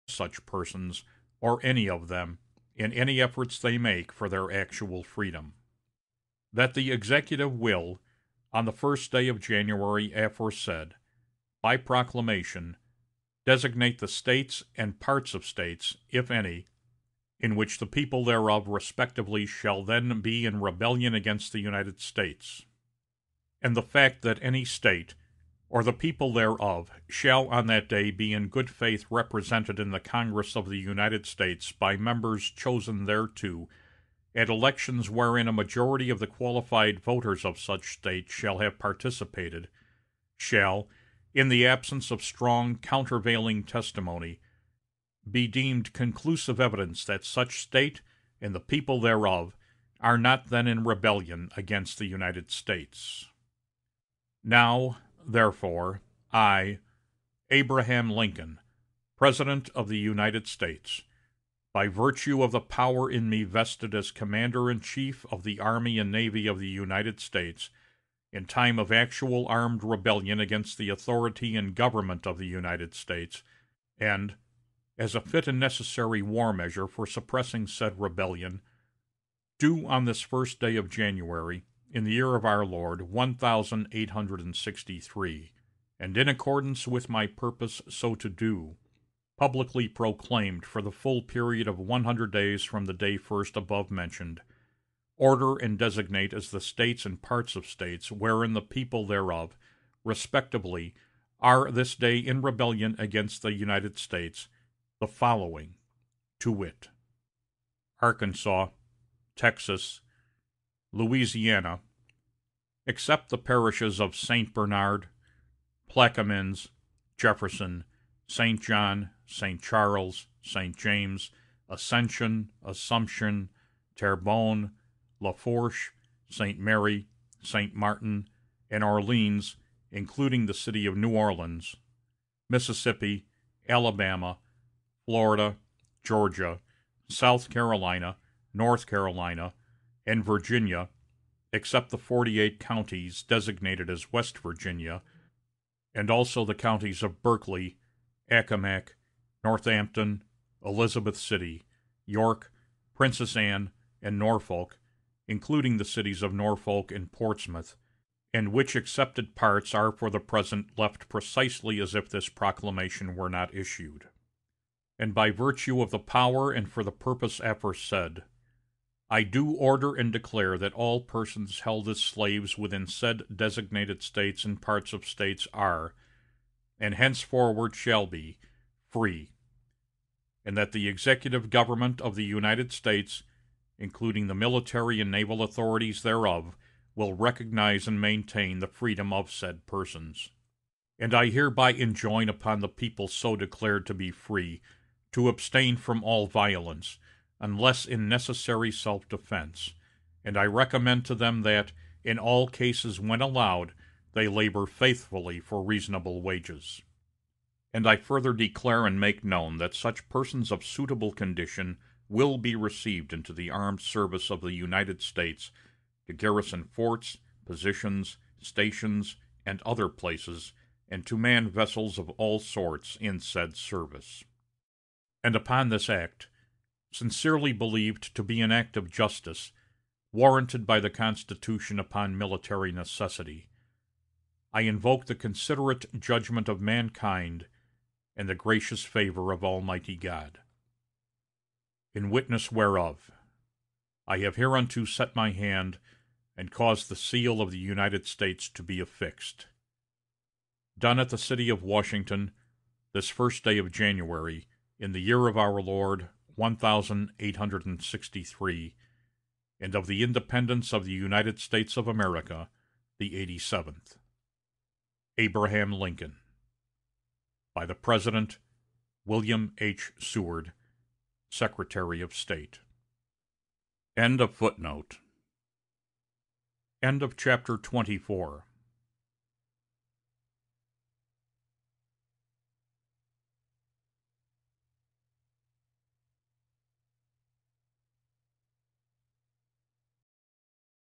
such persons, or any of them, in any efforts they make for their actual freedom. That the Executive will, on the first day of January aforesaid, by proclamation, designate the States and parts of States, if any, in which the people thereof respectively shall then be in rebellion against the United States. And the fact that any State, or the people thereof, shall on that day be in good faith represented in the Congress of the United States by members chosen thereto, at elections wherein a majority of the qualified voters of such State shall have participated, shall, in the absence of strong countervailing testimony, be deemed conclusive evidence that such State and the people thereof are not then in rebellion against the United States. Now, therefore, I, Abraham Lincoln, President of the United States, by virtue of the power in me vested as Commander-in-Chief of the Army and Navy of the United States, in time of actual armed rebellion against the authority and government of the United States, and, as a fit and necessary war measure for suppressing said rebellion, do on this first day of January, in the year of our Lord, 1863, and in accordance with my purpose so to do, publicly proclaimed for the full period of 100 days from the day first above mentioned, order and designate as the States and parts of States wherein the people thereof, respectively, are this day in rebellion against the United States, the following, to wit: Arkansas, Texas, Louisiana, except the parishes of St. Bernard, Plaquemines, Jefferson, St. John, St. Charles, St. James, Ascension, Assumption, Terrebonne, Lafourche, St. Mary, St. Martin, and Orleans, including the city of New Orleans, Mississippi, Alabama, Florida, Georgia, South Carolina, North Carolina, and Virginia, except the 48 counties designated as West Virginia, and also the counties of Berkeley, Accomack, Northampton, Elizabeth City, York, Princess Anne, and Norfolk, including the cities of Norfolk and Portsmouth, and which accepted parts are for the present left precisely as if this proclamation were not issued. And by virtue of the power and for the purpose aforesaid, I do order and declare that all persons held as slaves within said designated States and parts of States are, and henceforward shall be, free, and that the executive government of the United States, including the military and naval authorities thereof, will recognize and maintain the freedom of said persons. And I hereby enjoin upon the people so declared to be free to abstain from all violence, unless in necessary self-defense, and I recommend to them that, in all cases when allowed, they labor faithfully for reasonable wages. And I further declare and make known that such persons of suitable condition will be received into the armed service of the United States to garrison forts, positions, stations, and other places, and to man vessels of all sorts in said service. And upon this act, sincerely believed to be an act of justice, warranted by the Constitution upon military necessity, I invoke the considerate judgment of mankind and the gracious favor of Almighty God. In witness whereof, I have hereunto set my hand and caused the seal of the United States to be affixed. Done at the city of Washington, this first day of January, in the year of our Lord, 1863, and of the independence of the United States of America, the 87th. Abraham Lincoln. By the President, William H. Seward, Secretary of State. End of footnote. End of chapter 24.